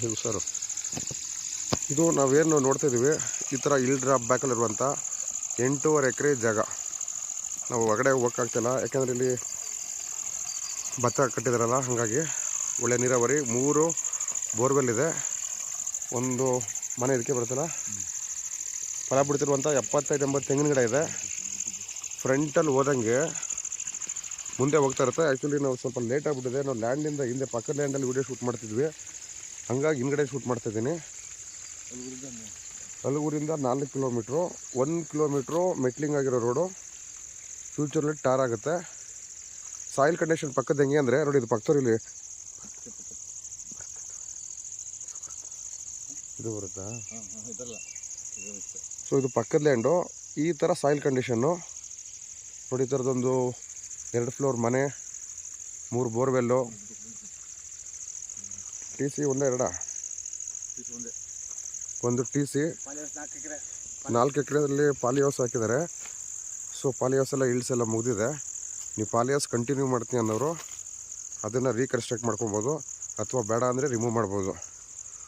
ಹೀಗೆ ಸರ್, ಇದು ನಾವೇನು ನೋಡ್ತಾ ಇದ್ದೀವಿ, ಈ ಥರ ಹಿಲ್ ಡ್ರಾಪ್ ಬ್ಯಾಕಲ್ಲಿರುವಂಥ 8.5 ಎಕರೆ ಜಾಗ. ನಾವು ಹೊರಗಡೆ ಹೋಗೋಕ್ಕಾಗ್ತಿಲ್ಲ, ಯಾಕೆಂದರೆ ಇಲ್ಲಿ ಭತ್ತ ಕಟ್ಟಿದಾರಲ್ಲ, ಹಾಗಾಗಿ ಒಳ್ಳೆ ನೀರಾವರಿ. 3 ಬೋರ್ವೆಲ್ ಇದೆ, ಒಂದು ಮನೆ ಇದಕ್ಕೆ ಬರುತ್ತಲ್ಲ. ಫಲ ಬಿಡ್ತಿರುವಂಥ 75-80 ತೆಂಗಿನ ಗಿಡ ಇದೆ. ಫ್ರಂಟಲ್ಲಿ ಹೋದಂಗೆ ಮುಂದೆ ಹೋಗ್ತಾ ಇರುತ್ತೆ. ಆ್ಯಕ್ಚುಲಿ ನಾವು ಸ್ವಲ್ಪ ಲೇಟ್ ಆಗಿಬಿಟ್ಟಿದೆ, ನಾವು ಲ್ಯಾಂಡಿಂದ ಹಿಂದೆ ಪಕ್ಕದ ಲ್ಯಾಂಡಲ್ಲಿ ವೀಡಿಯೋ ಶೂಟ್ ಮಾಡ್ತಿದ್ವಿ, ಹಂಗಾಗಿ ಹಿಂದ್ಗಡೆ ಶೂಟ್ ಮಾಡ್ತಾಯಿದ್ದೀನಿ. ಹಲಗೂರಿಂದ 4 ಕಿಲೋಮೀಟ್ರು, 1 ಕಿಲೋಮೀಟ್ರು ಮೆಟ್ಲಿಂಗ್ ಆಗಿರೋ ರೋಡು, ಫ್ಯೂಚರ್ಲಿ ಟಾರ್ ಆಗುತ್ತೆ. ಸಾಯಿಲ್ ಕಂಡೀಷನ್ ಪಕ್ಕದ ಹೆಂಗೆ ಅಂದರೆ ನೋಡಿ, ಇದು ಪಕ್ಕದಲ್ಲಿ ಇದು ಬರುತ್ತಾ. ಸೊ ಇದು ಪಕ್ಕದ ಲ್ಯಾಂಡು, ಈ ಥರ ಸಾಯಿಲ್ ಕಂಡೀಷನ್ನು ನೋಡಿ. ಈ ಥರದೊಂದು 2 ಫ್ಲೋರ್ ಮನೆ, 3 ಬೋರ್ವೆಲ್ಲು. ಟಿ ಸಿ ಒಂದೇ ಎರಡ? ಒಂದು ಟಿ ಸಿ. 4 ಎಕರೆಯಲ್ಲಿ ಪಾಲಿಹೌಸ್ ಹಾಕಿದ್ದಾರೆ. ಸೊ ಪಾಲಿಹೌಸ್ ಎಲ್ಲ ಇಲ್ಸ್ ಎಲ್ಲ ಮುಗಿದಿದೆ. ನೀವು ಪಾಲಿಹೌಸ್ ಕಂಟಿನ್ಯೂ ಮಾಡ್ತೀನಿ ಅನ್ನೋರು ಅದನ್ನು ರೀಕನ್ಸ್ಟ್ರಕ್ಟ್ ಮಾಡ್ಕೊಬೋದು, ಅಥವಾ ಬೇಡ ಅಂದರೆ ರಿಮೂವ್ ಮಾಡ್ಬೋದು.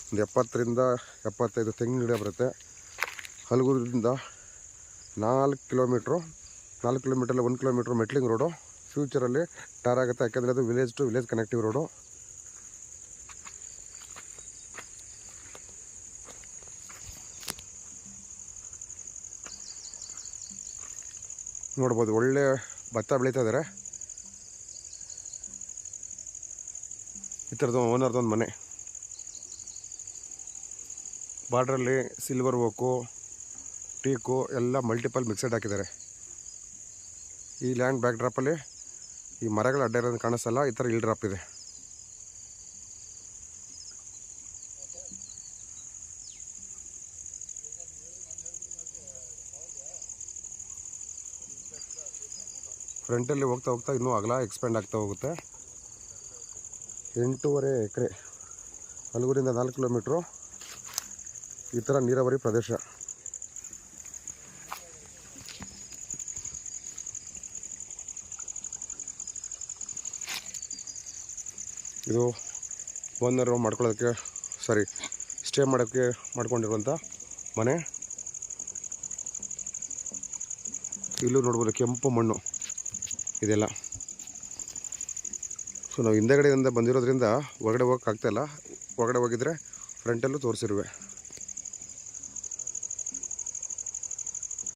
ಒಂದು 70-75 ತೆಂಗಿನ ಗಿಡ ಬರುತ್ತೆ. ಹಲಗೂರಿಂದ 4 ಕಿಲೋಮೀಟ್ರು, 4 ಕಿಲೋಮೀಟ್ರಲ್ಲಿ 1 ಕಿಲೋಮೀಟ್ರ್ ಮೆಟ್ಲಿಂಗ್ ರೋಡು. ಫ್ಯೂಚರಲ್ಲಿ ಟಾರ್ ಆಗುತ್ತೆ, ಯಾಕೆಂದರೆ ಅದು village to village connective road. ನೋಡ್ಬೋದು, ಒಳ್ಳೆ ಭತ್ತ ಬೆಳೀತಾ ಇದ್ದಾರೆ. ಈ ಥರದ್ದು ಓನರ್ದೊಂದು ಮನೆ, ಬಾರ್ಡ್ರಲ್ಲಿ ಸಿಲ್ವರ್ ಓಕು, ಟೀಕು ಎಲ್ಲ ಮಲ್ಟಿಪಲ್ ಮಿಕ್ಸೆಡ್ ಹಾಕಿದ್ದಾರೆ. ಈ ಲ್ಯಾಂಡ್ ಬ್ಯಾಕ್ ಡ್ರಾಪಲ್ಲಿ ಈ ಮರಗಳ ಅಡ್ಡ ಇರೋದು ಕಾಣಿಸಲ್ಲ, ಈ ಥರ ಹಿಲ್ ಡ್ರಾಪ್ ಇದೆ. ಫ್ರಂಟಲ್ಲಿ ಹೋಗ್ತಾ ಹೋಗ್ತಾ ಇನ್ನೂ ಅಗಲ ಎಕ್ಸ್ಪ್ಯಾಂಡ್ ಆಗ್ತಾ ಹೋಗುತ್ತೆ. 8.5 ಎಕರೆ, ಹಲಗೂರಿಂದ 4 ಕಿಲೋಮೀಟ್ರು, ಈ ಥರ ನೀರಾವರಿ ಪ್ರದೇಶ. ಇದು ಓನರು ಮಾಡ್ಕೊಳ್ಳೋದಕ್ಕೆ ಸ್ಟೇ ಮಾಡೋಕ್ಕೆ ಮಾಡ್ಕೊಂಡಿರುವಂಥ ಮನೆ. ಇಲ್ಲೂ ನೋಡ್ಬೋದು ಕೆಂಪು ಮಣ್ಣು ಇದೆಲ್ಲ. ಸೊ ನಾವು ಹಿಂದೆಗಡೆಯಿಂದ ಬಂದಿರೋದ್ರಿಂದ ಹೊರಗಡೆ ಹೋಗೋಕ್ಕಾಗ್ತಾಯಿಲ್ಲ. ಹೊರಗಡೆ ಹೋಗಿದ್ರೆ ಫ್ರಂಟಲ್ಲೂ ತೋರಿಸಿರುವೆ.